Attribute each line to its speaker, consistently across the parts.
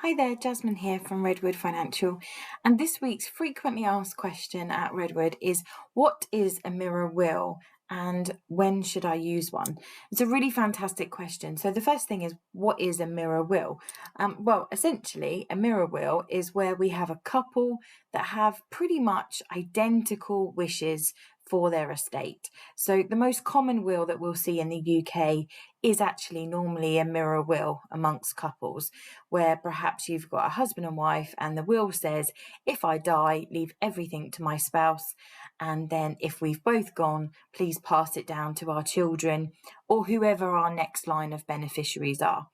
Speaker 1: Hi there, Jasmine here from Redwood Financial. And this week's frequently asked question at Redwood is, what is a mirror will and when should I use one? It's a really fantastic question. So the first thing is, what is a mirror will? Essentially, a mirror will is where we have a couple that have pretty much identical wishes for their estate. So the most common will that we'll see in the UK is actually normally a mirror will amongst couples, where perhaps you've got a husband and wife and the will says, if I die, leave everything to my spouse, and then if we've both gone, please pass it down to our children or whoever our next line of beneficiaries are.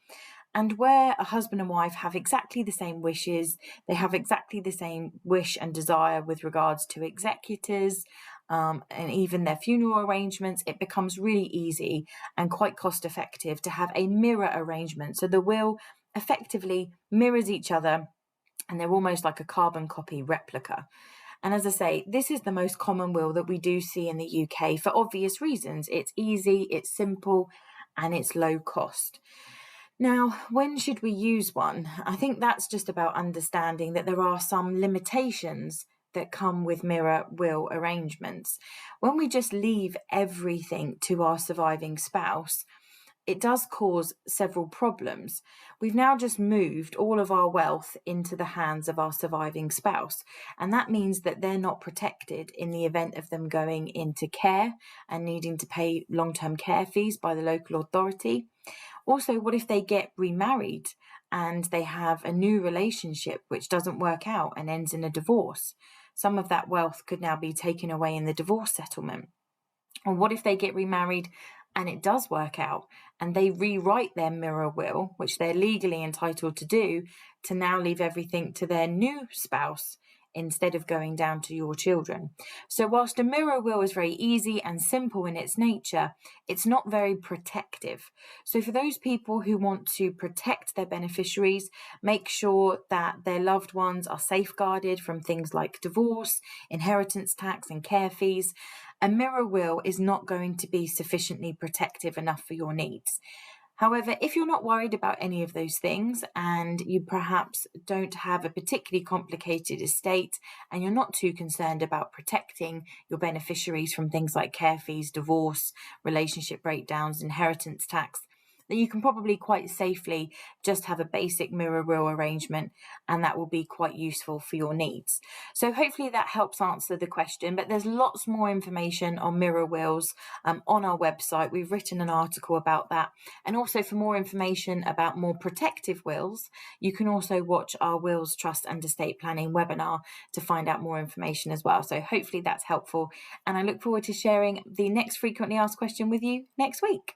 Speaker 1: And where a husband and wife have exactly the same wishes, they have exactly the same wish and desire with regards to executors, and even their funeral arrangements, it becomes really easy and quite cost effective to have a mirror arrangement. So the will effectively mirrors each other and they're almost like a carbon copy replica. And as I say, this is the most common will that we do see in the UK for obvious reasons. It's easy, it's simple, and it's low cost. Now, when should we use one? I think that's just about understanding that there are some limitations that come with mirror will arrangements. When we just leave everything to our surviving spouse, it does cause several problems. We've now just moved all of our wealth into the hands of our surviving spouse, and that means that they're not protected in the event of them going into care and needing to pay long-term care fees by the local authority. Also, what if they get remarried and they have a new relationship which doesn't work out and ends in a divorce? Some of that wealth could now be taken away in the divorce settlement. Or what if they get remarried and it does work out and they rewrite their mirror will, which they're legally entitled to do, to now leave everything to their new spouse instead of going down to your children? So whilst a mirror will is very easy and simple in its nature, it's not very protective. So for those people who want to protect their beneficiaries, make sure that their loved ones are safeguarded from things like divorce, inheritance tax and care fees, a mirror will is not going to be sufficiently protective enough for your needs. However, if you're not worried about any of those things and you perhaps don't have a particularly complicated estate and you're not too concerned about protecting your beneficiaries from things like care fees, divorce, relationship breakdowns, inheritance tax, then you can probably quite safely just have a basic mirror will arrangement, and that will be quite useful for your needs. So hopefully that helps answer the question, but there's lots more information on mirror wills on our website. We've written an article about that. And also for more information about more protective wills, you can also watch our Wills, Trust and Estate Planning webinar to find out more information as well. So hopefully that's helpful. And I look forward to sharing the next frequently asked question with you next week.